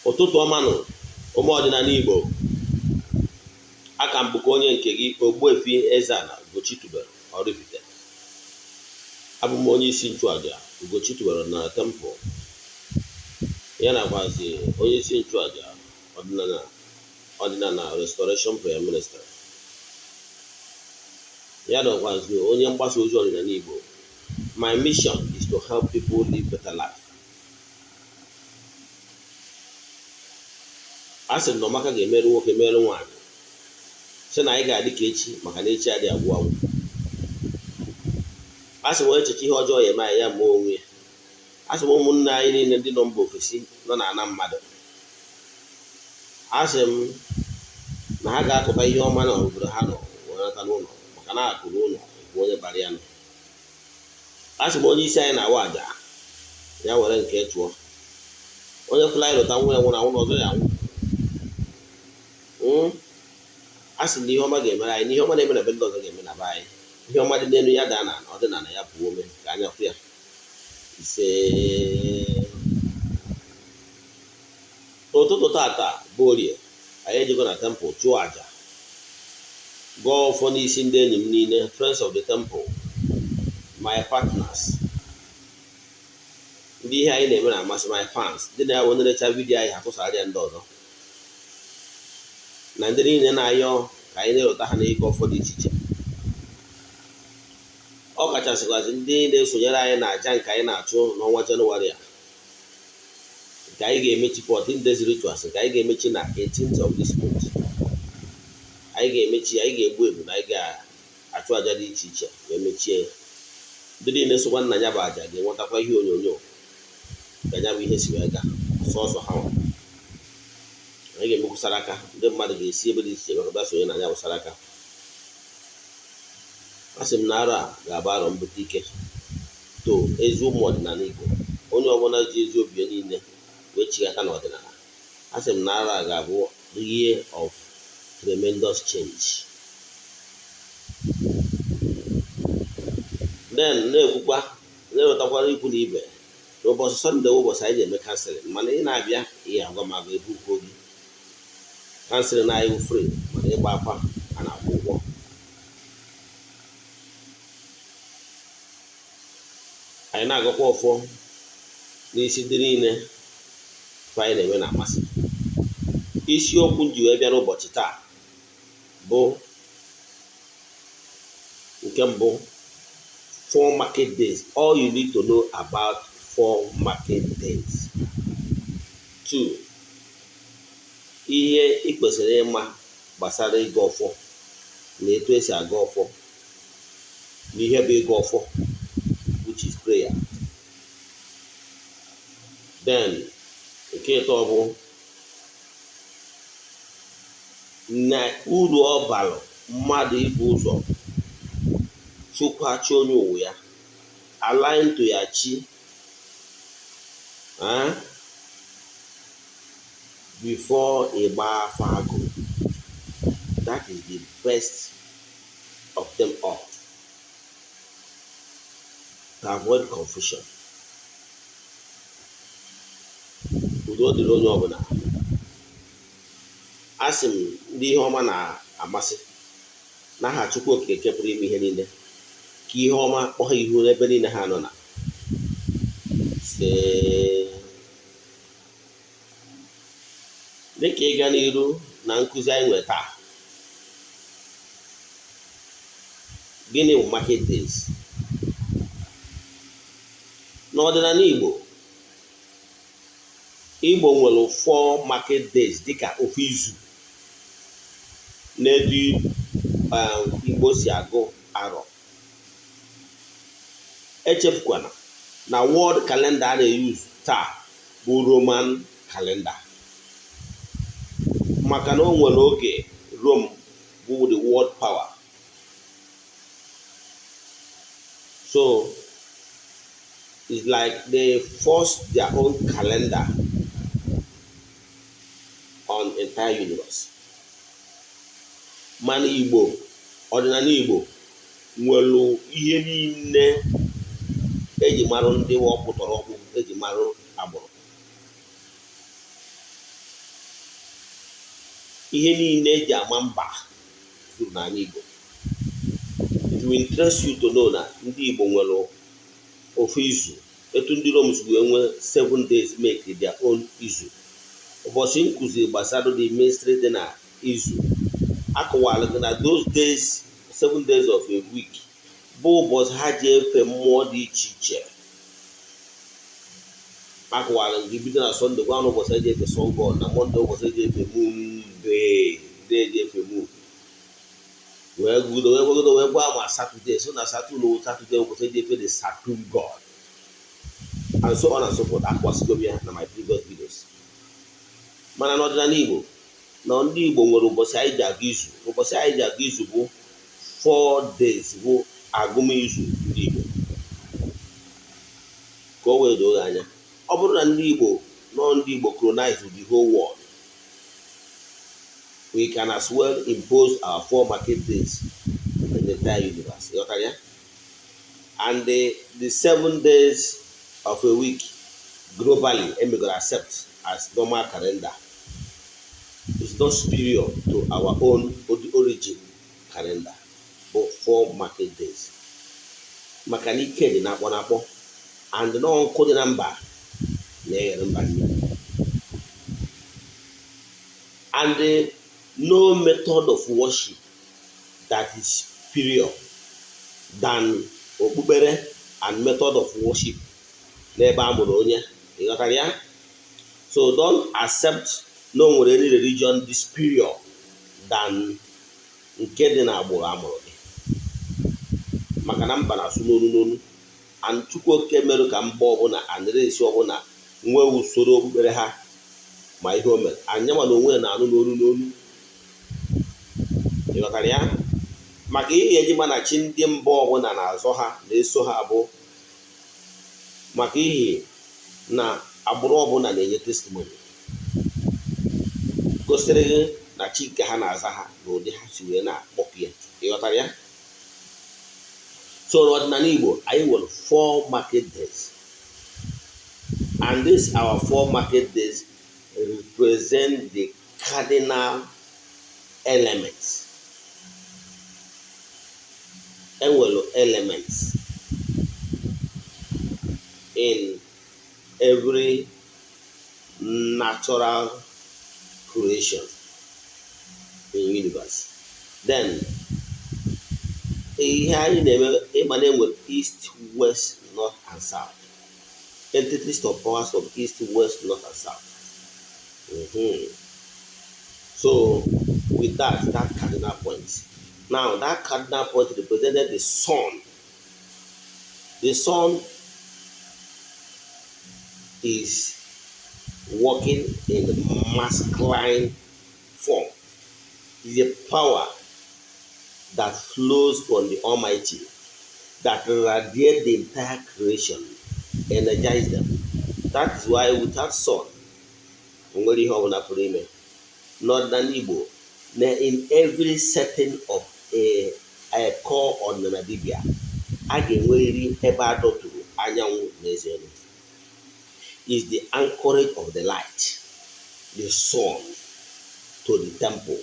Ụtụtụ ọma nụ ụmụ ọdịnala Igbo, aka m bụkwa onye nke gị Ogbuefi EZE-ANA Ugochi tubelu oraifite. Abụ m onye isi nchụaja Ugochi tubelu na temple, ya nakwazi onye isi nchụaja ọdịnala restoration prayer ministry, ya nakwazi onye mgbasa ozi ọdịnala Igbo. My mission is to help people live better life. A sị na ọmaka ga-emerụ nwoke merụ nwaanyị, sị na anyị ga-adị ka echi maka na echi adị agwụ agwụ. A sị m onye echiche ihe ọjọọ ya eme anyị ya ma onwe ya. A sị m ụmụnne anyị niile ndị nọ mba ofesi nọ n'ala mmadụ, a sị m na ha ga-akụta ihe ọma na obodo ha nọ wee nata n'ụlọ, maka na akụrụ ụlọ bụ onye bara ya nọ. A sị m onye isi anyị na-awa aja ya were nke tụọ, onye fụla anyị lụta nwa ya nwụrụ anwụ na ọzọ ya nwụ. A sị na ihe ọma ga-emere anyị, n'ihe ọma na-eme na ebe ndị ọzọ ga-eme na be anyị. Ihe ọma dị n'elu ya daa na ọ dị na ya bụ ome ka anya fụ ya. Ise ụtụtụ tata bụ Orie, anyị ejego na temple chụọ aja, gọọ ọfọ n'isi ndị enyi m niile, friends of the temple, my partners, ndị ihe anyị na-eme na-amasị, my fans, ndị na-ewe nrecha vidiyo anyị akụsara ya ndị ọzọ, na ndị niile na-ayọ ka anyị na-erụta ha n'ịgọ ọfọ dị iche iche. Ọ kachasịkwazi ndị na-esonyere anyị na aja nke anyị na-achụ n'ọnwa Jenụwarị a, nke anyị ga-emechi 14 days rituals, nke anyị ga-emechi na 18th of this month. Anyị ga-emechi, anyị ga-egbu egbu na anyị ga-achụ aja dị iche iche wee mechie. Ndị niile sokwa nna ya bụ aja ga-enwetakwa ihe onyonyo ka ya bụ ihe si wee gaa sọsọ ha. Anyị ga-emekwu saraka, ndị mmadụ ga-esi ebe dị iche iche maka sonye na ya bụ saraka. A sị m na arọ a ga-abụ arọ mbute ike too ezi ụmụ ọdịnala Igbo, onye ọbụla ji ezi obi niile wee chighata n'ọdịnala. A sị m na arọ a ga-abụ the year of tremendous change. Then na-ekwukwa na-ewetakwara ikwu na ibe n'ụbọchị Sọnde, ụbọchị anyị na-eme kanselịn, mana ị na-abịa ihe agwa m agwa ebu ukwu gị. Kanselịn anyị bụ free, mana ịgba afa a na-akwụ ụgwọ. Anyị na-agakwa ọfọ n'isi ndị niile ife anyị na-eme na-amasị. Isiokwu m ji wee bịa n'ụbọchị taa bụ nke mbụ, 4 market days, all you need to know about 4 market days. 2, ihe ị kwesịrị ịma gbasara ịga ọfọ na etu esi aga ọfọ na ihe bụ ịga ọfọ, which is prayer. Then nke ịtọ bụ na uru ọ bara mmadụ ibu ụzọ chụkwachi onye ụwa ya, align to ya chi, before ịgba afa agụ. That is the best of them all, to avoid confusion. Udo dịrị onye ọbụla. A sị m ndị ihe ọma na-amasị n'aha Chukwu Okike pụrụ ime ihe niile, ka ihe ọma kpọ ha ihu n'ebe niile ha nọ na. Dịka ịga n'iru na nkụzi anyị nwere taa, gịnị bụ market days? N'ọdịnala Igbo nwere 4 market days dịka ofu izu n'edu Igbo si agụ arọ. Echefukwana na world calendar a na-eyuzu taa bụ Roman calendar, maka na o nwere oge Rome bụ the world power. So it's like they forced their own calendar on entire universe. Mana Igbo, ọdịnala Igbo nwere ihe niile eji marụ ndị ọkpụtọrọ ọkpụ, eji marụ agbụrụ. ihe niile eji ama mba zuru n'ala Igbo. It will interest you to know na ndị Igbo nwere ofu izu, etu ndị Romans wee nwee 7 days make their own izu. Ụbọchị nkụzi gbasara the mystery dị na izu akọwara gị na those days, 7 days of a week, bụ ụbọchị ha ji efe mmụọ dị iche iche. Akọwara gị bido na Sọnde gwa na ụbọchị eji efe sun god, na Mọnde ụbọchị eji efe moon day, eji efe moon, wee gụdo wee gwa ma Saturday, so na Saturday ụbọchị eji efe the Saturn god, and so on and so forth. Akwasigo ya na my previous videos. Mana n'ọdịnala Igbo, na ndị Igbo nwere ụbọchị anyị ji aga izu. Ụbọchị anyị ji aga izu bụ 4 days, bụ agụmizu ndị Igbo, ka o wee doo anya. Ọ bụrụ na ndị Igbo colonize the whole world, we can as well impose our 4 market days in the entire universe. Ya? And the 7 days of a week globally, we will accept as normal calendar. It's not superior to our own origin calendar, but 4 market days. Maka na ike dị na-akpọ and no nkụ dị na mba na-eghere mba niile. And no method of worship that is superior than okpukpere and method of worship n'ebe a mụrụ onye. Ịghọtara ya? So don't accept no nwere any religion is superior than nke dị na agbụrụ amụrụ gị. Maka na mba na-asụ n'onu and Chukwu oke merụ ka mba ọbụla and race ọbụla nwee usoro okpukpere ha ma ihe o mere. Anya ma na onwe na-anụ n'onu. Ịghọtara ya? Maka ihe eji mana chi ndị mba ọbụla na-azọ ha na-eso ha bụ maka ihe na agbụrụ ọbụla na-enye testimony gosiri gị na chi nke ha na-aza ha na ụdị ha si wee na-akpọpụ ya. Ịghọtara ya? So n'ọdịnala Igbo, anyị nwere 4 market days, and this our 4 market days represent the cardinal elements. Enwere elements in every natural creation in universe. Then ihe anyị na-eme ịma na-enwere east, west, north and south. Entities of powers of east, west, north and south. So with that cardinal point. Now that cardinal point represented the sun. The sun is working in the masculine form. It is a power that flows from the Almighty, that radiates the entire creation, energize them. That is why without sun, not than Igbo, in every setting of a call on the Nadibia, again, where ever to Anyanwu Nezelu is the anchorage of the light, the sun, to the temple.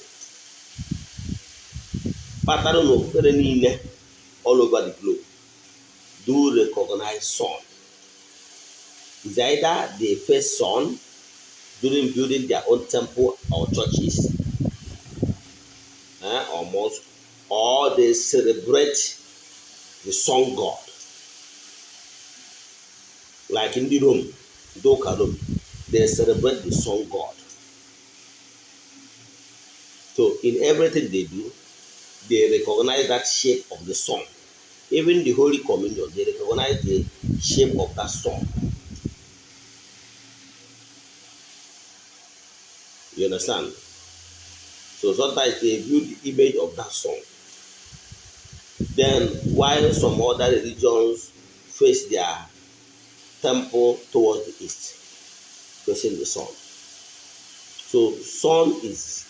Pattern of niile all over the globe do recognize sun. It's either they face sun during building their own temple or churches, or mosque, or they celebrate the sun god. Like in the Rome, they celebrate the sun god. So in everything they do, they recognize that shape of the sun. Even the Holy Communion, they recognize the shape of that sun. You understand? So sometimes they view the image of that sun. Then while some other religions face their temple towards the east, facing the sun. So sun is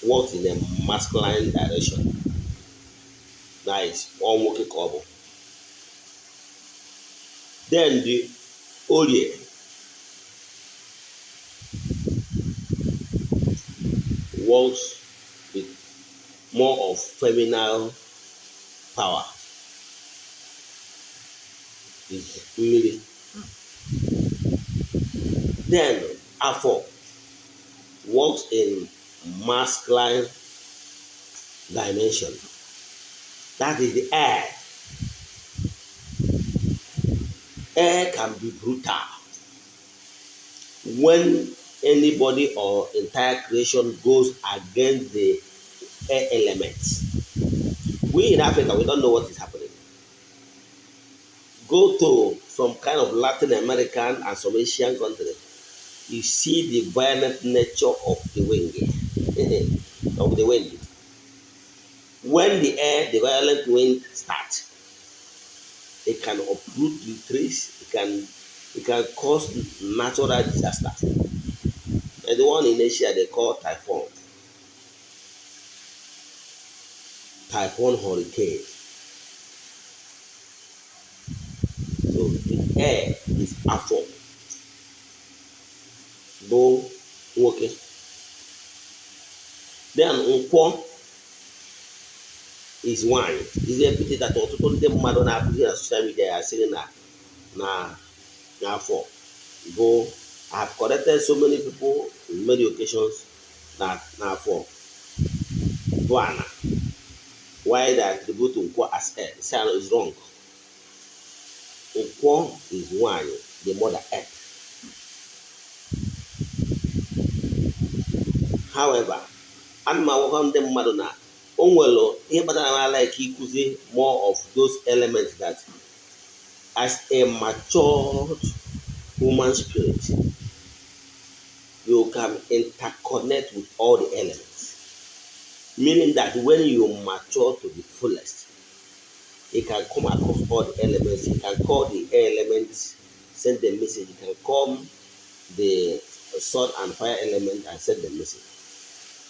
works in a masculine direction. Nice, one working couple. Then the onye. works with more of feminine power is mmiri. Then afọ works in masculine dimension. That is the air. Air can be brutal. When anybody or entire creation goes against the air elements, we in Africa, we don't know what is happening. Go to some kind of Latin American and some Asian country, you see the violent nature of the wind. Of the wind. When the violent wind starts, it can uproot the trees, it can cause natural disaster. And the one in Asia they call typhoon hurricane. So the air is afọ bụ nwoke. Then nkwọ is nwanyị. Is a that ọtụtụ ndị mmadụ na-akụzi na social media ya sịrị na afọ bụ I have corrected so many people in many occasions that afọ bụ ana. Why they attribute nkwọ as air? Say is wrong. Nkwọ is nwanyị, the mother earth. However, ana m agwakwa ndị mmadụ na o nwere ihe kpatara na like ịkụzi more of those elements that as a matured human spirit, you can interconnect with all the elements. Meaning that when you mature to the fullest, it can come across all the elements. You can call the elements, send the message. You can call the sword and fire element and send the message.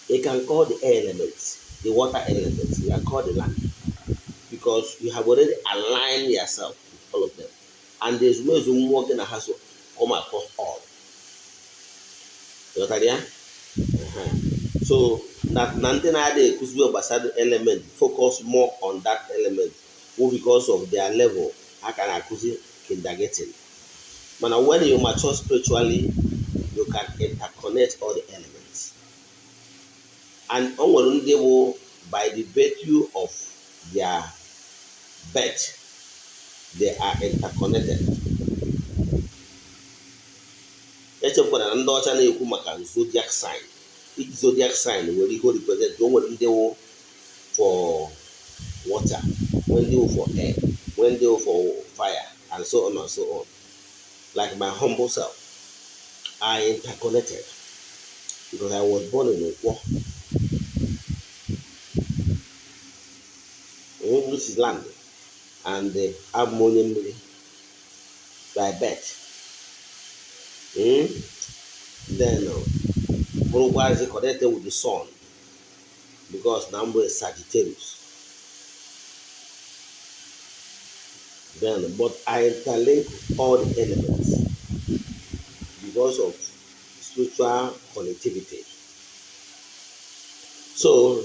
You can call the air elements, the water elements. You can call the land. Because you have already aligned yourself with all of them. And there's ways of working that has to come across all. You got that? So that nothing ade kuziwe gbasara element focus more on that element because of their level. How can akuzi kindergarten? But when you mature spiritually, you can interconnect all the elements. And onwere ndị bụ by the virtue of their birth, they are interconnected. Echefukwara na ndị ọcha na-ekwu maka zodiac sign. Each zodiac sign nwere ihe represent. O nwere ndị wụ for water, when they were for air, when they were for fire, and so on and so on. Like my humble self, I interconnected because I was born in Ogbuefi. This is land, and I'm onye by birth. Then Uruguay is connected with the sun because number is Sagittarius. Then, but I interlink all the elements because of spiritual connectivity. So,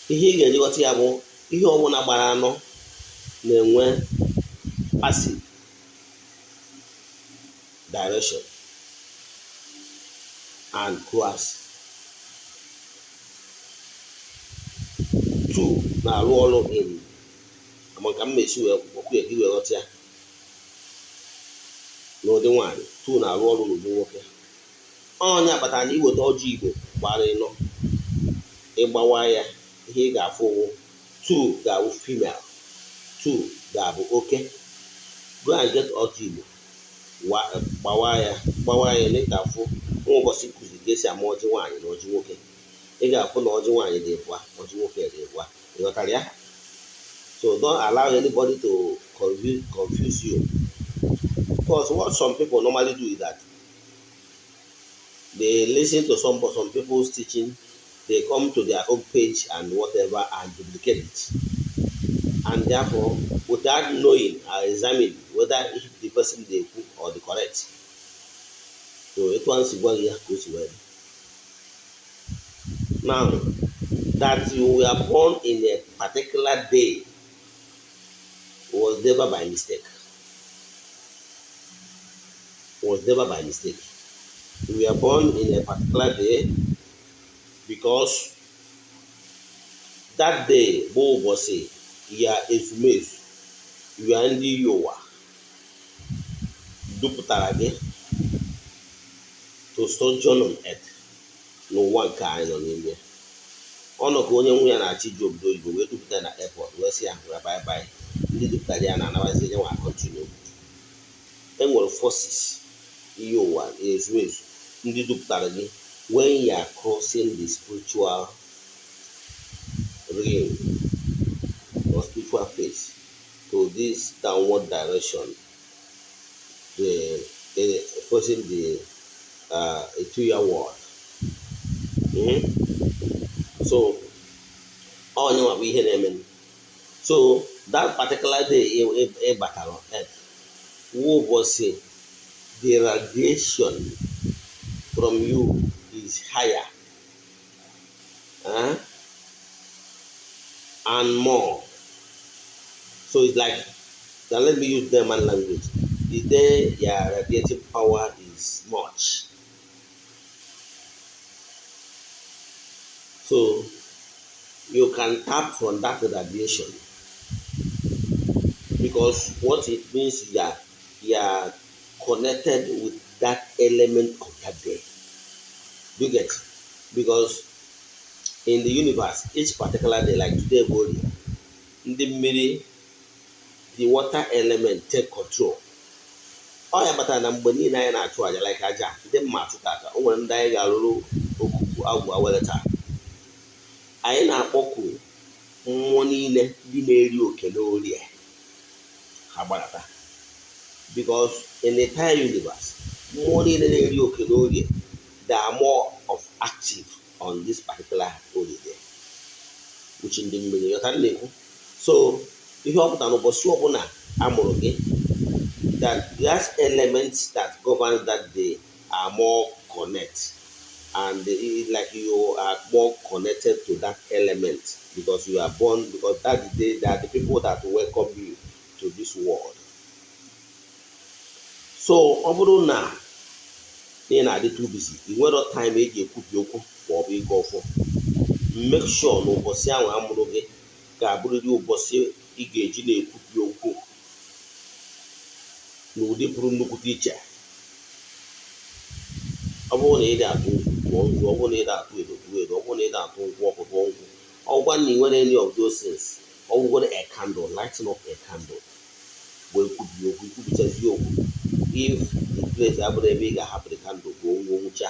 ihe ị ga-eji ghọta ya bụ ihe ọbụla gbara anọ na-enwe passive direction and coerce. 2 na-arụ ọrụ in amaka mmesi wee okwu egi wee ghọta ya n'ụdị nwaanyị. 2 na-arụ ọrụ n'ụdị nwoke. Onye akpatara na iweta ọjị Igbo gbara ịnọ, ịgbawa ya ihe ị ga-afụ ụwụ 2 ga-awụ female, 2 ga-abụ oke. Go and get ọjị Igbo gbawa ya na ị ga-afụ nwa ụbọchị kụzi ka esi ama ọjị nwaanyị na ọjị nwoke. Ị ga-afụ na ọjị nwaanyị dị ịbụa, ọjị nwoke dị ịbụa. Ị ghọtara ya? So don't allow anybody to confuse you. Because what some people normally do is that they listen to some people's teaching, they come to their own page and whatever and duplicate it. And therefore, without knowing or examining whether if the person they cook or the correct. So it wants to go here, goes well. Now, that you were born in a particular day was never by mistake. Was never by mistake. You were born in a particular day because that day, Bo was say, ya ezumezu, ya ndị yowa dupụtara gị to sojourn on earth n'ụwa nke anyị nọ n'ime. Ọ nọ ka onye nwe ya na-achị ji obodo oyibo wee dupụta na airport wee sị ya hụra bye bye. Ndị dupụtara ya na-anabazi nye nwa continue. Enwere forces ihe ụwa ezu ezu ndị dupụtara gị when you are crossing the spiritual realm or spiritual phase to this downward direction, the facing the ethereal world. So onye nwa bụ ihe na-eme. So that particular day a battle on earth, who was say the radiation from you is higher and more. So it's like, now let me use them and language. The day your radiating power is much. So you can tap from that radiation because what it means you are connected with that element of that day. You get? Because in the universe, each particular day, like today, body, in the middle, the water element take control. Ọ ya kpatara na mgbe niile anyị na-achụ aja like aja ndị mma achụta aka, o nwere ndị anyị ga-alụrụ okuku agwụ awere taa. Anyị na-akpọku mmụọ niile ndị na-eri oke n'orie ha gbadata, because in the entire universe, mmụọ niile na-eri oke n'orie, they are more of active on this particular holiday, which in the mmiri yọta na-ekwu. So ihe ọ pụtara n'ụbọchị ọbụla a mụrụ gị, that those elements that govern that day are more connected, and it's like you are more connected to that element because you are born, because that day they are the people that welcome you to this world. So ọ bụrụ na ị na-adị too busy, ị nwere time eji ekwubi okwu ma ọ bụ ịga ọfọ, make sure na ụbọchị ahụ a mụrụ gị ga-abụrịrị ụbọchị ị ga-eji na-ekwubi okwu n'ụdị pụrụ nnukwute iche. Ọ bụrụ na ị na-atụ nkwụ, ọ bụrụ na ị na-atụ edo, ọ bụrụ na ị na-atụ nkwụ ọkụkọ nkwụ, ọgwa na ị nwere any of those things, ọ bụrụ a candle, lighting up a candle, wee kwubi okwu, ikwubichazi okwu. If the place abụrụ ebe ị ga-ahapụ the candle bụ onwe nwụcha,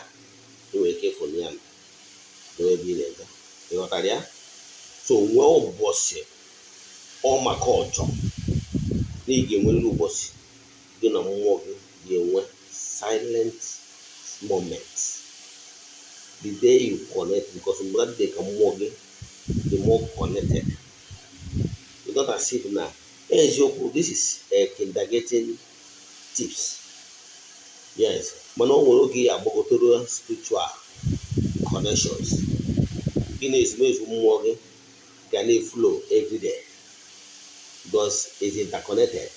enwere ike ịfụ ya n'ebe ị na-aga. Ịghọtara ya? So nwee ụbọchị ọ maka ọjọ na ị ga-enwerịrị ụbọchị gị na mmụọ gị ga-enwe silent moments. The day you connect, because mgbe that day ka mmụọ gị the more connected. It's not as if na eziokwu, this is a kindergarten tips. Yes, mana o nwere oge agbagotoro spiritual connections. Gị na ezumezu mmụọ gị ga na-flow every day because it's interconnected.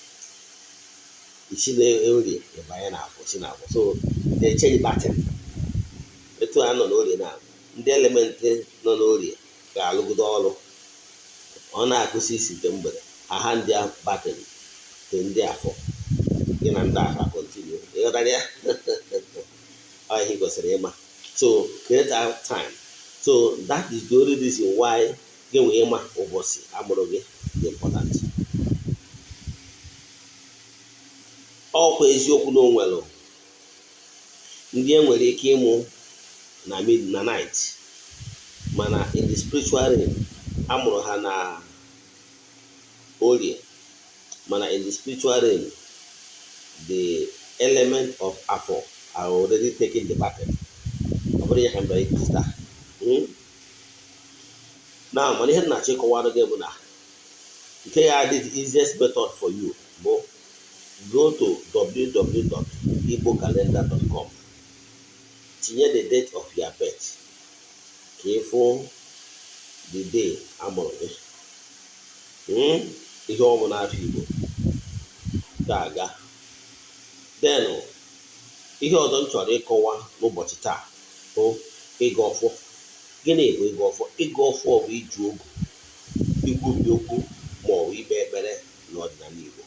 Ichi na-eri ịbanye n'afọ, chi n'afọ. So they change pattern. Etu a nọ n'orie na ndị element nọ n'orie ga-alụgodo ọrụ. Ọ na-akụsi isi nke mgbede, aha ndị pattern dị ndị afọ, gị na ndị afọ continue. Ịghọtara ya? Ọ ihe kwesịrị ịma. So create out time. So that is the only reason why gị nwee ịma ụbọchị amụrụ gị dị important. Ọkwa eziokwu na onwere ndị enwere ike ịmụ na night, mana in the spiritual realm amụrụ ha na orie, mana in the spiritual realm the element of afọ are already taking the battle. Ọ bụrụ ya ka mba ikusta. Now mana ihe na-achọ ịkọwara gị bụ na nke ya dị the easiest method for you bụ go to www.igbocalendar.com, tinye the date of your birth ka before the day amụrụ gị. Ihe ọ bụ n'afọ Igbo ga-aga. Then ihe ọzọ m chọrọ ịkọwa n'ụbọchị taa bụ ịga ọfọ. Gịnị bụ ịga ọfọ? Ịga ọfọ bụ iji ogu, ikwubi okwu ma ọ bụ ikpe ekpere n'ọdịnala Igbo.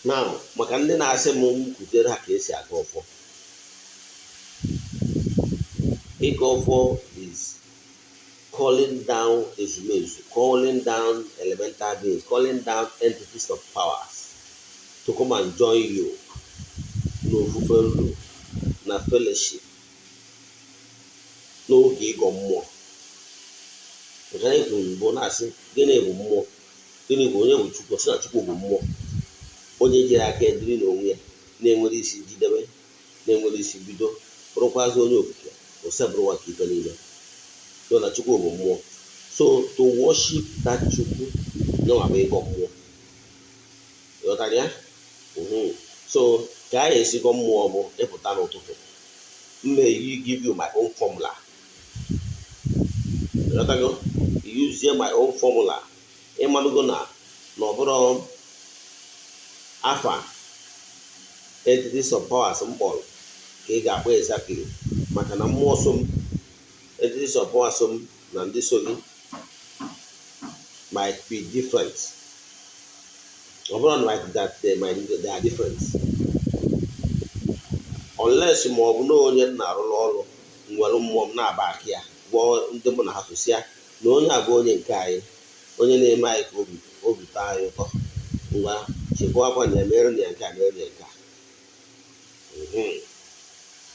Now, maka ndị na-asị m kụziere ha ka esi aga ọfọ. Ịga ọfọ is calling down ezumezu, calling down elemental beings, calling down entities of powers to come and join you n'ofufe ndụ na fellowship n'oge ịgọ mmụọ. Nke anyị kwuru bụ na-asị gịnị bụ mmụọ? Gịnị bụ onye bụ Chukwu? Sị na Chukwu bụ mmụọ, onye jiri aka ediri n'onwe ya, na-enwere isi njedebe, na-enwere isi bido, bụrụkwazị onye okike, osebụrụwa ka ife niile. So na Chukwu bụ mmụọ. So to worship that Chukwu nyewa bụ ịgọ mmụọ. Ịghọtara ya? So ka anyị esi gọ mmụọ bụ ịpụta n'ụtụtụ. May you give you my own formula. Ịghọtago? Use my own formula. Ịmalụgo na ọ bụrụ afa entities of powers mkpọrọ ka ị ga-akpọ exactly, maka na mmụọ so m, entities of powers so m na ndị so gị might be different. Ọ bụrụ like that they are different. Unless ma ọ bụ na onye na-arụrụ ọrụ nwere mmụọ m na-aba aka ya gwọọ ndị mụ na ha sosịa na onye abụ onye nke anyị, onye na-eme anyị ka obi tọọ anyị ụtọ, ngwa chekwa akwa na emere na ya nke a, mere ya nke a.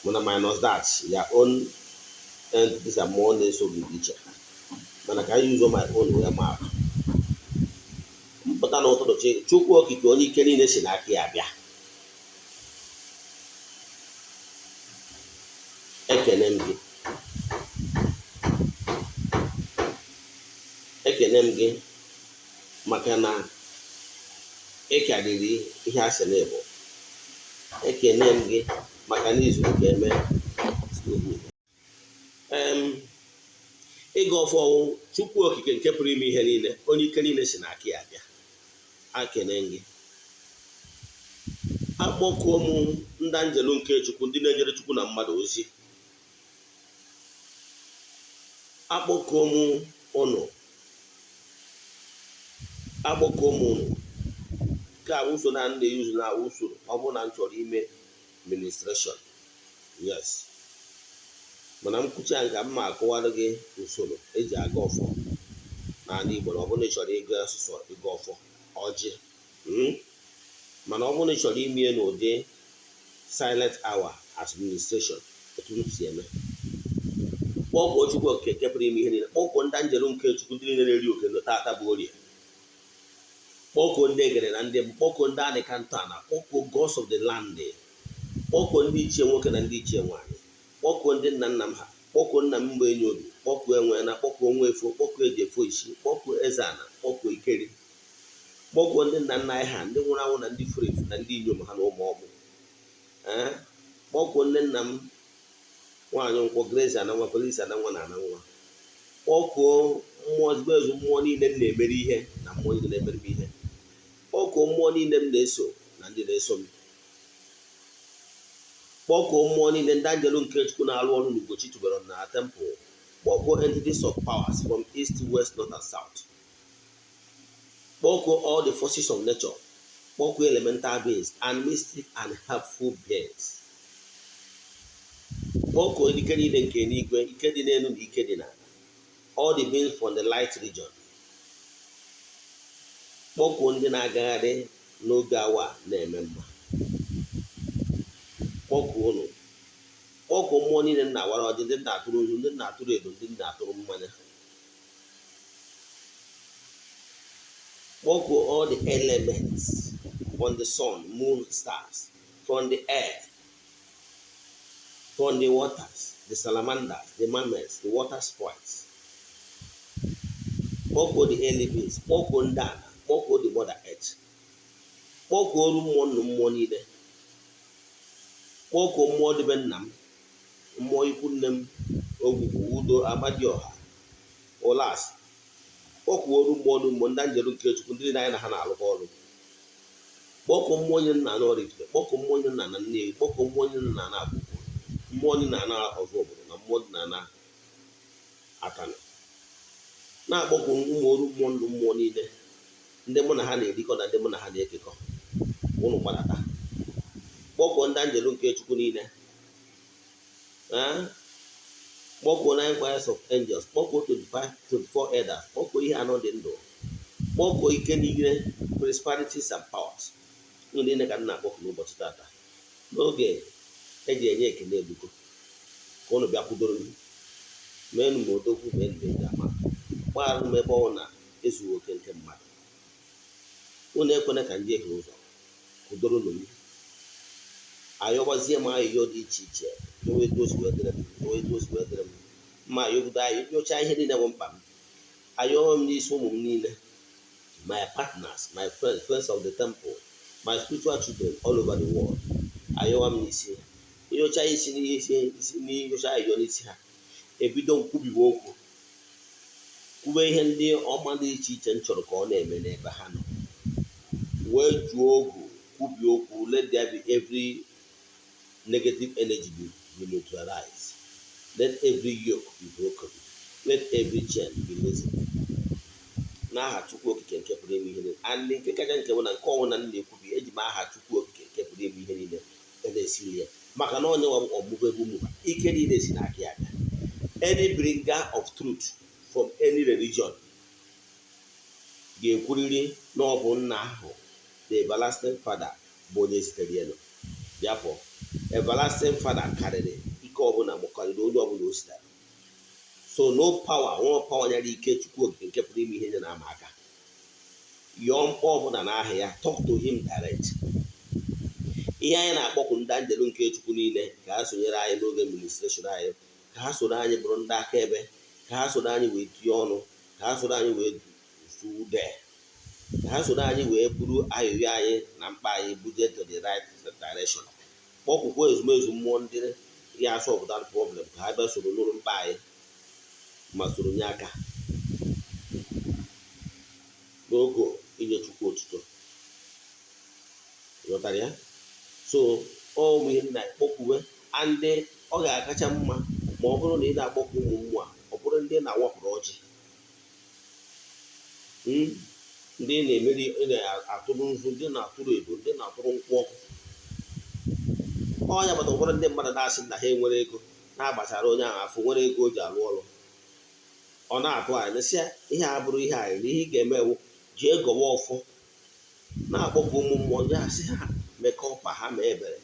Mana minus that, your own entities are more na-eso gị dị iche. Mana ka anyị use my own wee maa atụ. Mpụta n'ụtụtụ Chukwu okike onye ike niile si n'aka ya bịa. Ekene m gị. Ekene m gị maka na ị karịrị ihe a sị n'Igbo. Ekene m gị maka na izu nke eme. Ịga ọfọ Chukwu okike nke pụrụ ime ihe niile, onye ike niile si n'aka ya bịa. Ekene m gị. Akpọkuo m ndị anjelu nke Chukwu, ndị na-ejere Chukwu na mmadụ ozi. Akpọkuo m ụnụ. Akpọkuo m ụnụ. Nke a ụso na ndị yuzu na usoro ọ bụrụ na m chọrọ ime ministration. Yes. Mana m kwucha nke m ma akọwara gị usoro eji aga ọfọ n'ala Igbo, na ọ bụrụ na ị chọrọ ịga ọsụsọ ịga ọfọ ọjị. Mana ọ bụrụ na ị chọrọ ime n'ụdị silent hour administration, otu m si eme. Kpọkuo Chukwu okike nke pụrụ ime ihe niile. Kpọkuo ndị anjelu nke Chukwu ndị niile na-eri oke tata bụ Orie. Kpọkuo ndị egere na ndị mbụ. Kpọkuo ndị anịka ntọala. Kpọkuo gods of the land. Kpọkuo ndị ichie nwoke na ndị ichie nwaanyị. Kpọkuo ndị nna nna m ha. Kpọkuo nna m mgbe enyi obi. Kpọkuo enwe na, kpọkuo nwa efo, kpọkuo eji efo isi, kpọkuo Eze-Ana, kpọkuo Ikeri. Kpọkuo ndị nna nna anyị ha, ndị nwụrụ anwụ na ndị furu efu na ndị inyom ha na ụmụ ọgbụ. Kpọkuo nne nna m nwaanyị nkwọ Grace ana nwa, Felix ana nwa na ana nwa. Kpọkuo mmụọ ezigbo ezu, mmụọ niile m na-emere ihe na mmụọ niile na-emere m ihe. Kpọkuo mmụọ niile m na-eso na ndị na-eso m. Kpọkuo mmụọ niile ndị anjelu nke Chukwu na-arụ ọrụ n'Ugochi tubelu na temple. Kpọkuo entities of powers from east, west, north and south. Kpọkuo all the forces of nature. Kpọkuo elemental beings and mystic and helpful beings. Kpọkuo ike niile nke n'igwe, ike dị n'elu na ike dị n'ala. All the beings from the light region. Kpọkuo ndị na-agagharị n'oge awa na-eme mma. Kpọkuo ụnụ. Kpọkuo mmụọ niile na-awara ọjị, ndị na-atụrụ ozu, ndị na-atụrụ edo, ndị na-atụrụ mmanya. Kpọkuo all the elements from the sun, moon, stars, from the air, from the waters, the salamanders, the mammals, the water sprites. Kpọkuo the early beings. Kpọkuo ndị ala. Kpọkuo the mother earth. Kpọkuo ọrụ mmụọ nnụ mmụọ niile. Kpọkuo mmụọ dịbe nna m, mmụọ ikwu nne m Ogwugwu Udo Amadioha Ụlas kpọkuoru mmụọ ndị anjelu nke Chukwu ndị anyị na ha na-alụkọ ọrụ. Kpọkụ mmụọ onye nna na Oraifite, kpọkụ mmụọ onye nna na Nnewi, kpọkụ mmụọ onye nna na Agbụkwọ, mmụọ onye nna na ọzọ obodo na mmụọ nna na Atani. Na-akpọkụ ụmụoru mmụọ ndụ mmụọ niile ndị mụ na ha na-erikọ na ndị mụ na ha na-ekekọ ụnụ gbadata. Kpọkuo ndị anjelu nke Chukwu niile, kpọkuo 9 choirs of angels, kpọkuo 24 elders, kpọkuo ihe anọ dị ndụ, kpọkuo ike niile, principalities and powers. Ndị niile ka m na-akpọku n'ụbọchị tata n'oge eji enye ekele ebugo ka ụnụ bịa kwudoro m, meenụ m odogwu, meenụ m eji ama, gbagharụ m ebe ọ na ezughị oke nke mmadụ. Ụnụ ekwena ka ndị ehie ụzọ, kwudoro m. Ayọgbazie m ayọyọ dị iche iche dịrị m mma, ayọgide ayọ nyocha ihe niile bụ mkpa m. Ayọọ m n'isi ụmụ m niile, my partners, my friends of the temple, my spiritual children all over the world. Ayọwa m n'isi, nyocha isi n'inyocha ayọ n'isi ha, ebido nkwubiwe okwu, kwube ihe ndị ọma dị iche iche m chọrọ ka ọ na-eme n'ebe ha nọ, wee jụọ ogu kwubi okwu. Let there be every negative energy be neutralized. Let every yoke be broken. Let every chain be loosened. N'aha Chukwu okike nke pụrụ ime ihe niile. And nke kacha nke bụ na nke ọnwụ na na-ekwubi eji m aha Chukwu okike nke pụrụ ime ihe niile na-esiri ya, maka na onye nwa ọmụmụ egwu mụba ike niile si n'aka ya abịa. Any bringer of truth from any religion ga-ekwuriri na ọ bụ nna ahụ, the everlasting father, bụ onye zitere ya. Therefore, everlasting father karịrị ike ọbụla ma karịrị onye ọbụla o sitere. So no power, nwa power nyere ike Chukwu okike nke pụrụ ime ihe nye na-ama aka. Yọọ mkpọ ọbụla n'aha ya, talk to him direct. Ihe anyị na-akpọkụ ndị anjelu nke Chukwu niile ka ha sonyere anyị n'oge administration anyị, ka ha soro anyị bụrụ ndị akaebe, ka ha soro anyị wee tie ọnụ, ka ha soro anyị wee ude, ka ha soro anyị wee buru ayọyọ anyị na mkpa anyị buje to the right direction. Kpọkwukwa ezumezu mmụọ ndị ya asọ ọbụda problem ka ha bịa soro n'ụlọ mkpa anyị ma soro nye aka n'oge inye Chukwu otuto. Ghọtara ya? So ụmụ ihe na-akpọkwuwe ndị ọ ga-akacha mma ma ọ bụrụ na ị na-akpọkwu ụmụ mmụọ a, ọ bụrụ ndị na-awapụrụ ọjị, ndị na-emeri, na-atụrụ nzu, ndị na-atụrụ edo, ndị na-atụrụ nkwụ ọkụ. Ọnya maka ụfọdụ ndị mmadụ na-asị na ha enwere ego, na-agbachara onye ahụ afọ nwere ego o ji alụ ọrụ. Ọ na-atụ anyị sị ihe a bụrụ ihe anyị, ihe ị ga-eme ewu ji egowa ọfọ, na-akpọkwu ụmụ mmụọ ya sị ha mekọ ọkpa ha ma ebere,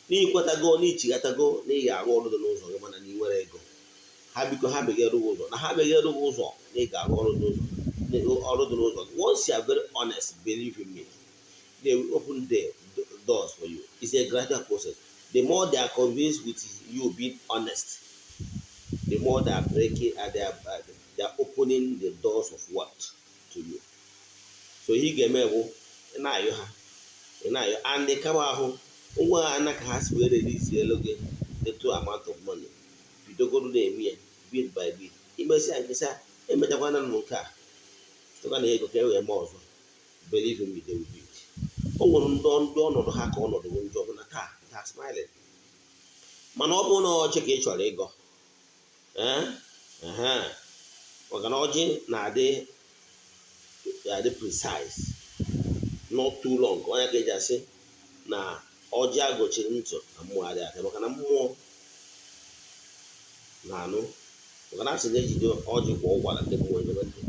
n'ikwetago n'ichighatago na ị ga-arụ ọrụ dị n'ụzọ gị, mana na ị nwere ego. Ha biko ha meghere ụzọ, na ha meghere ụzọ na ị ga-arụ ọrụ dị n'ụzọ. Once you are very honest, believe in me, they will open the doors for you. It's a gradual process. The more they are convinced with you being honest, the more they are breaking and they are opening the doors of what to you. So he ga-eme bụ na-ayọ ha, na-ayọ and kama ahụ ngwa ha anaghị ha si were release elu gị etu amount of money, bidogoro na-eme ya bit by bit. Imesi ya nkesa emechakwana m nke a sịkwa na ego ka e wee mee ọzọ. Believe me, they will do it. O nwere ndị ọnọdụ ha ka ọnọdụ bụ njọ bụ na taa ha smiling, mana ọ bụrụ na ọchị ka ị chọrọ ịgọ maka na ọjị na-adị precise, not too long. Onye ka eji asị na ọjị agọchiri ntụ na mmụọ adịghị aka, maka na mmụọ na-anụ. Maka na asị na-ejide ọjị kwa ụgwara ndị mmụọ nyere ndị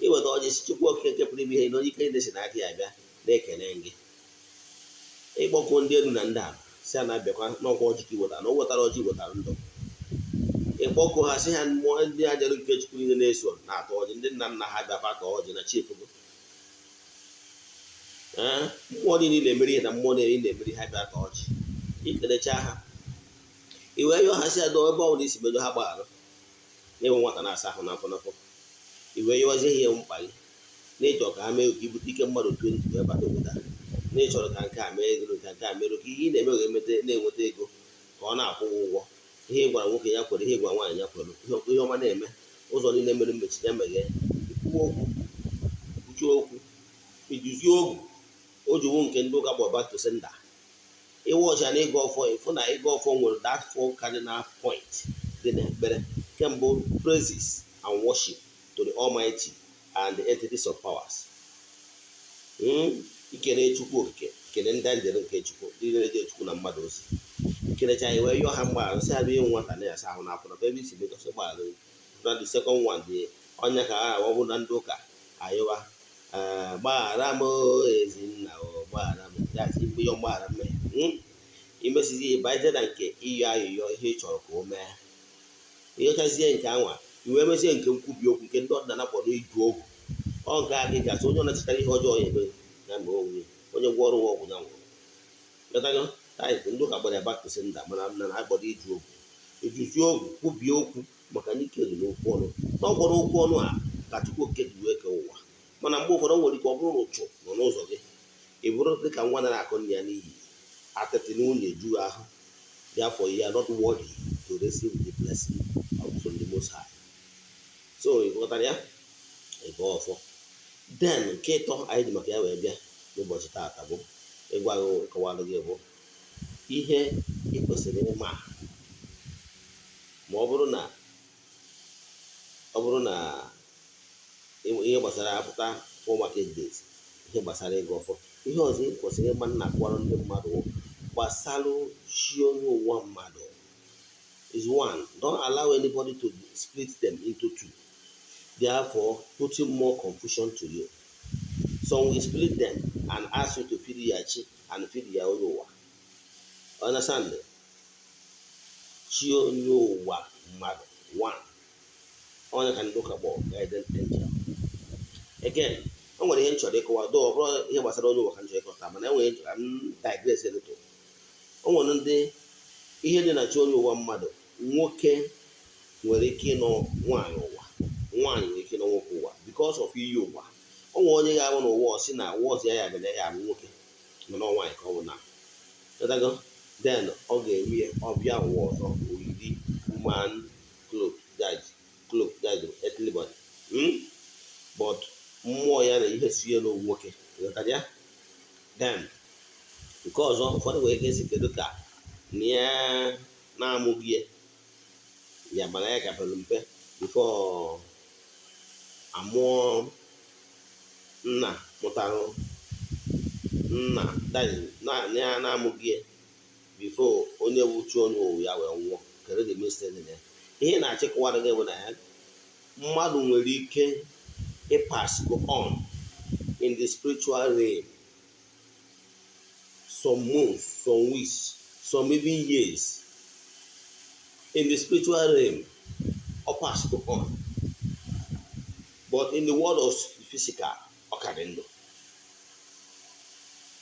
iweta ọjị si Chukwu okike nke pụrụ ime ihe na onye ike ndị si n'aka ya bịa na-ekene gị. Ịkpọkọ ndị elu na ndị ala si a na-abịakwa n'ọkwa ọjị ka iwetara na o wetara ọjị wetara ndụ. Ịkpọkọ ha si ha mmụọ ndị ajarụ nke Chukwu niile na-eso na-atọ ọjị, ndị nna nna ha bịakwa atọ ọjị na chiefugo. Mmụọ niile na-emeri ihe na mmụọ na-emeri ha bịa atọ ọjị, ikelecha ha iwe yọọ ha si adọ ebe ọ bụla isi medo ha gbagharụ, na-enwe nwata na-asa ahụ n'afọ n'afọ. Iwe yọwazie ihe mkpa gị na-ịchọ ka ha mee ka ibute ike mmadụ 20 wee bata obodo a, na-ịchọrọ ka nke a mee ego, ka nke a mere ka ihe ị na-eme wee na-enweta ego ka ọ na-akwụ ụgwọ. ihe gwara nwoke ya kwere, ihe gwara nwaanyị ya kwere, ihe ọma na-eme, ụzọ niile mere mmechi ya meghe, ikwuo okwu, kwuchie okwu, iduzie ogu ojuwu nke ndị ụka bụ back to sender. Iwe ọcha na ịga ọfọ, ịfụ na ịga ọfọ nwere that four cardinal point dị n'ekpere. Nke mbụ, praises and worship to the Almighty and the entities of powers. Ikene Chukwu okike, kene ndị njere nke Chukwu, ndị na-eje Chukwu na mmadụ ozi. Ikenecha anyị wee yọọ ha mgbaghara, sị ha bụ ihe nwata na ya asa ahụ n'afọ na ebe isi megọsị gbaghara. Na the second one dị ọnya ka ọ bụ na ndị ụka ayụwa gbaghara m Ezenna, gbaghara m ya si mgbe yọ mgbaghara mmehie. Imesizi ịbaje na nke ịyọ ayụyọ ihe ị chọrọ ka o mee. Ịyọchazie nke anwa, iwe mezie nke nkwubi okwu nke ndị ọdịnala kwado iju ogu. Ọ nke aka ị gasị onye ọ na-echetara ihe ọjọọ ya eme ya ma onwe onye gwọ ọrụ ọgwụ ya nwụrụ. Letago taịpụ ndị ụka gbara back to sender, mana na agbado iju ogu. Ejuzi ogu kwubie okwu maka na ike dị n'okwu ọnụ. Na ọ gwọrọ okwu ọnụ a ka Chukwu okike ji wee kee ụwa. Mana mgbe ụfọdụ nwere ike ọ bụrụ na ụchụ nọ n'ụzọ gị, ị bụrụ dị ka nwa na-akụ nne ya n'iyi, atịtị nwunye ju ahụ, therefore you are not worthy to receive the blessing from the Most High. So ịghọtara ya, ịga ọfọ. Then nke ịtọ anyị ji maka ya wee bịa n'ụbọchị taata bụ ịgwa gị, kọwalụ gị bụ ihe ị kwesịrị ịma ma ọ bụrụ na ihe gbasara apụta for market days, ihe gbasara ịga ọfọ. Ihe ọzọ ị kwesịrị ịma nna kwara ndị mmadụ gbasara chi onye ụwa mmadụ is one, don't allow anybody to split them into two, therefore putting more confusion to you. Some will split them and ask you to feed your chi and feed your onye ụwa. Understand? Chi onye ụwa mmadụ one, onye ka ndị ụka kpọrọ guidance angel. Again, o nwere ihe nchọrọ ịkọwa, doo ọ bụrụ ihe gbasara onye ụwa ka nchọrọ ịkọta, mana enwere nchọrọ digress a little. O nwere ndị ihe dị na chi onye ụwa mmadụ, nwoke nwere ike ịnọ nwaanyị ụwa, nwaanyị nwere ike ịnọ nwoke ụwa because of iyi ụwa. O nwere onye ga-abụ n'ụwa ọsị na ụwa ọzọ ya bịa ya abụ nwoke mana nwaanyị ka ọ bụ na. Then ọ ga-eme ya ọbịa ụwa ọzọ oyiri human cloak, that earthly body. But mmụọ ya na ihe si elu nwoke. Ya then nke ọzọ ụfọdụ nwere ike esi kedu ka na ya na-amụghị ya mana ya kapịrị mpe before amụọ nna mụtara nna na ya na-amụghị ya before onye wuchi onye owu ya wee nwụọ. Kedu the mistake ya? Ihe na-achịkọwara gị bụ na ya mmadụ nwere ike pass go on in the spiritual realm some months, some weeks, some even years in the spiritual realm, or pass go on, but in the world of physical ọ ka dị ndụ.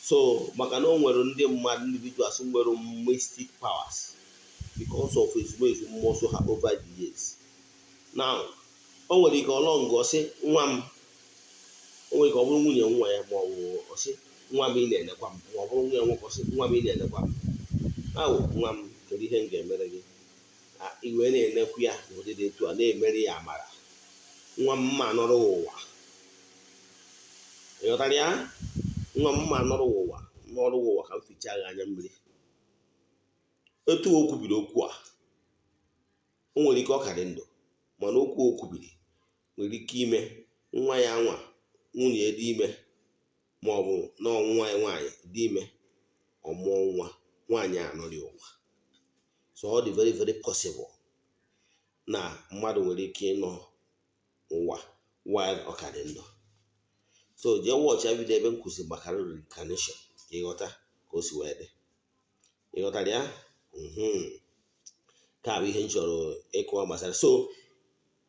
So maka na o nwere ndị mmadụ individuals nwere mystic powers because of ezumezu mmụọ so ha over the years. Now o nwere ike ọlọngụ ọsị nwa m, o nwere ike ọ bụrụ nwunye nwa ya ma ọ bụ ọsị nwa m ị na-enekwa m, ma ọ bụrụ nwunye nwoke ọsị nwa m ị na-enekwa m. Ahụ nwa m, kedu ihe m ga-emere gị? Iwe na-enekwu ya n'ụdị dị etu a, na-emere ya amara. Nwa m mma nọrọ ụwa. Ịghọtara ya? Nwa m mma nọrọ ụwa, n'ọrụ ụwa ka m fichaa gị anya mmiri. Etu o kwubiri okwu a, o nwere ike ọ ka dị ndụ, mana okwu o kwubiri nwere ike ime nwa ya nwa nwunye dị ime, ma ọ bụ na nwa ya nwaanyị dị ime, ọ mụọ nwa nwaanyị anọrị ụwa. So ọ dị very very possible na mmadụ nwere ike ịnọ ụwa while ọ ka dị ndụ. So jee watch ya video ebe m kwụsị maka reincarnation ka ịghọta ka o si wee dị. Ịghọtara ya? Ka bụ ihe m chọrọ ịkọwa gbasara. So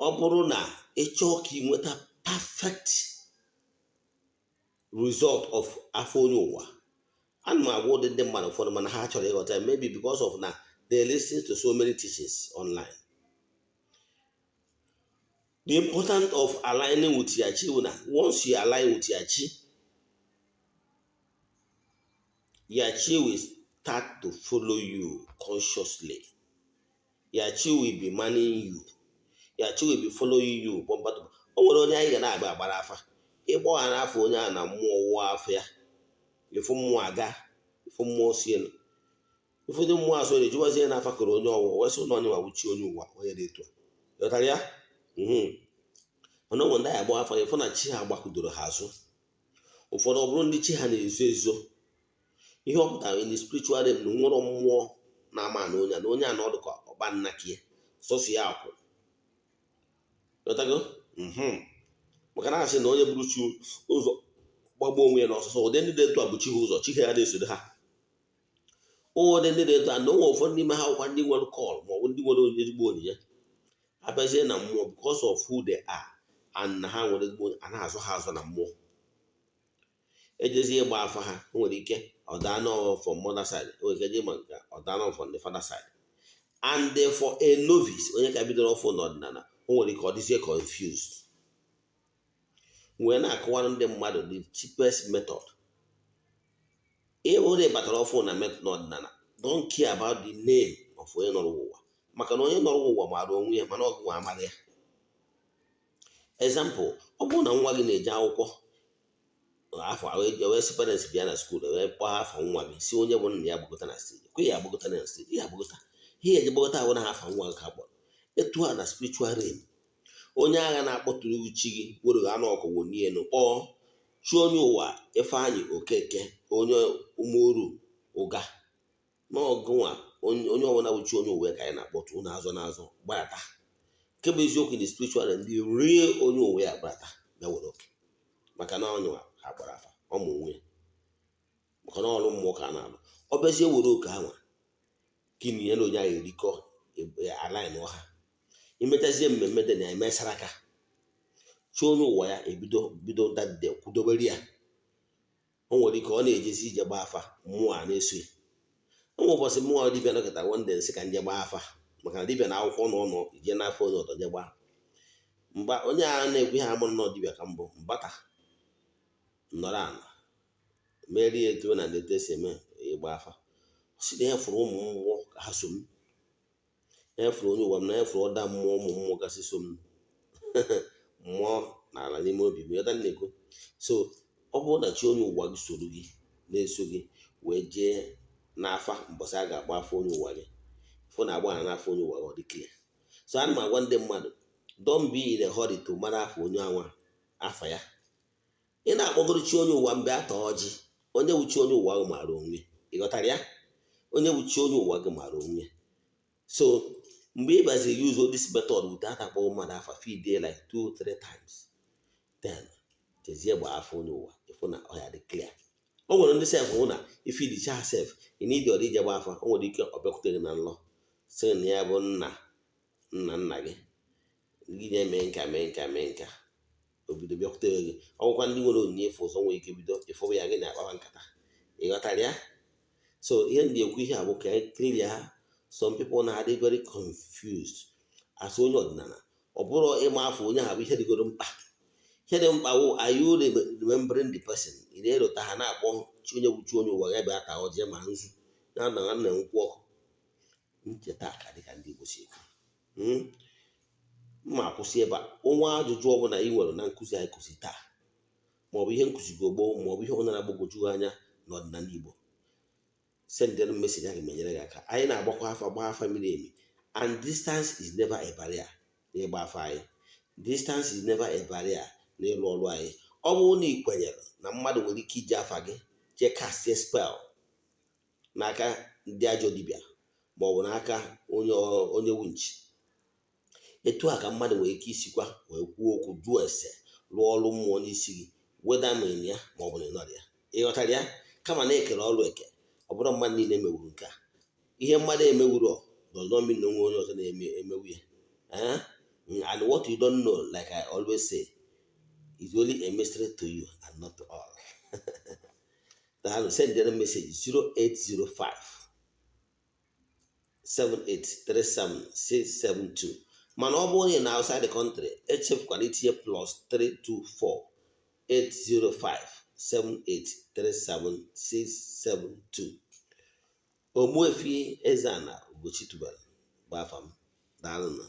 ọ bụrụ na ị chọọ ka ị nweta perfect result of afọ onye ụwa, ana m agwa ụdị ndị mmadụ ụfọdụ mana ha chọrọ ịghọta, maybe because of na they listen to so many teachings online. The importance of aligning with your chi, once you align with your chi will start to follow you consciously. Your chi will be manning you. Your chi will be following you. O nwere onye anyị ga na-agba agbara afa. Ịgbọ ha n'afọ onye a na mmụọ wụọ afọ ya. Ifu mmụọ aga, ifu mmụọ sienu. Ifu ndị mmụọ asọ na-ejiwazie n'afa kọrọ onye ọwụwa wee sị na onye nwawuchi onye ụwa onye dị etu a. Ghọtara ya? Mana ụmụ ndị anyị agba afọ ịfụ na chi ha gbakudoro ha azụ. Ụfọdụ ọ bụrụ ndị chi ha na-ezo ezo. Ihe ọ pụtara in the spiritual realm na nwere mmụọ na-ama na onye a na ọdụ ka ọba nna kie sọsọ ya akwụ. Ghọtago? Maka na asị na onye buru chi ụzọ gbagbo onwe ya n'ọsọsọ ụdị ndị dị etu a bụ chi ha ụzọ chi ha ya na-esoro ha. Ụdị ndị dị etu a na onwe ụfọdụ n'ime ha akwụkwa ndị nwere kọl maọbụ ndị nwere ezigbo onyinye abịazie na mmụọ because of who they are and na ha nwere ezigbo a na-azụ ha azụ na mmụọ. Ejezie ịgba afa ha nwere ike ọdanọ from mother side nwere ike je ma nke ọdanọ from the father side. And for a novice onye ka bidoro ọfụ n'ọdịnala o nwere ike ọ dịzie confused. Wee na-akọwara ndị mmadụ the cheapest method. Onye batara ọfụ na n'ọdịnala don't care about the name of onye nọrọ ụwa maka na onye nọrọ ụwa maara onwe ya mana ọgụgụ amaghị ya. Example, ọ bụrụ na nwa gị na-eje akwụkwọ afọ wee si parents bịa na skuul wee kpọọ afọ nwa gị si onye bụ nna ya gbagota na steji kwe ya agbagota na steji ya agbagota ihe eji gbagota ahụ na afa nwa gị ka gbọrọ. Etu a na spiritual realm onye agha na-akpọtụrụ chi gị were anụ ọkụwụ n'elu kpọọ chi onye ụwa Ifeanyị Okeke onye umeoru ụga n'ọgụnwa onye ọbụla bụ chi onye ụwa ka anyị na-akpọtụ n'azọ gbadata. Nke bụ eziokwu na spiritual realm ndị rie onye ụwa ya gbadata bịa were oke maka na onye ha gbara afa ọmụ onwe maka na ọrụ mmụọ ka na-alụ ọ bịazie were oke anwa gịnị ya na onye ahụ erikọ alaịn ọha imechazie mmemme dị na emesara aka chi onye ụwa ya bido dade kwudobere ya. O nwere ike ọ na-ejezi ije gbaa afa mmụọ a na-eso ya. O nwere ụbọchị mmụọ dibịa nọkọta wonde nsị ka nje gbaa afa maka na dibịa na akwụkwọ n'ọnụ ije n'afọ onye ọtọ je gbaa mgba onye a na-ekwu ha amụrụ nọ dibịa ka mbụ mbata nọrọ ala merie etu na ndete si eme ịgba afa si na ya fụrụ ụmụ mmụọ ka ha so m ya fụrụ onye ụwa m na ya fụrụ ọda mmụọ ụmụ mmụọ gasị so m mmụọ n'ala n'ime obi m yọta na-ekwu. So ọ bụrụ na chi onye ụwa gị soro gị na-eso gị wee jee n'afa mbọsị a ga-agba afọ onye ụwa gị fụ na agba ha n'afọ onye ụwa gị ọ dị clear. So ana m agwa ndị mmadụ don't be in a hurry to mara afọ onye anwa afa ya. Ị na-akpọgoro chi onye ụwa mgbe ata ọjị onye wuchi onye ụwa gị maara onwe. Ị ghọtara ya? Onye wuchi onye ụwa gị maara onwe. So mgbe ị baziri use this method without akpọgọ mmadụ afa feed like 2-3 times then jezie gba afọ onye ụwa ịfụ na ọ ya dị clear. O nwere ndị sef hụ na ifidicha sef ị na ịdị ọdị ije gba afa o nwere ike ọ bịakwute gị na nlọ sị na ya bụ nna gị gị na-eme nka obido bịakwute gị. Ọgwụkwa ndị nwere onyinye efe ụzọ nwere ike bido ịfụwa ya gị na-akpawa nkata. Ị ghọtara ya? So ihe ndị ekwu ihe a bụ ka anyị clear ha. Some people na-adị very confused as onye ọdịnala ọ bụrụ ịma afọ onye ahụ bụ ihe dịgoro mkpa. Ihe dị mkpa wụ are you remembering the person? Ị na-erota ha na-akpọ chi onye wuchi onye ụwa ya bịa ata ọjị ma nzu ya na nwanne nkwụ ọkụ ncheta aka dịka ndị Igbo si ekwu. Mma akwụsị ebe a. Onwe ajụjụ ọbụla ị nwere na nkụzi anyị kụzi taa maọbụ ihe nkụzi gị gboo maọbụ ihe ọbụla na-agbagwoju anya n'ọdịnala Igbo sendịrị meseji a ga-enyere gị aka. Anyị na-agbakwa afa gbaa afa miri emi and distance is never a barrier n'ịgba afa anyị. Distance is never a barrier n'ịlụ ọrụ anyị. Ọ bụrụ na ị kwenyere na mmadụ nwere ike iji afa gị jee castie spell n'aka ndị ajọ dibịa maọbụ n'aka onye winch etu a ka mmadụ nwere ike isikwa wee kwuo okwu jụọ ese rụọ ọrụ mmụọ n'isi gị weda ma enyi ya maọbụ na ịnọrọ ya. Ị ghọtara ya? Kama na-ekere ọrụ eke ọ bụrụ mmadụ niile emewuru nke a. Ihe mmadụ emewuru does not mean na onwe onye ọzọ na-emewu ya. And what you don't know, like I always say, is only a mystery to you and not to all. Send the message 0805 7837672. mana ọ bụrụ na outside the country echefukwana itinye +324 805 7837672. Ogbuefi EZE-ANA Ugochi tubelu bụ afa m. daalụnụ.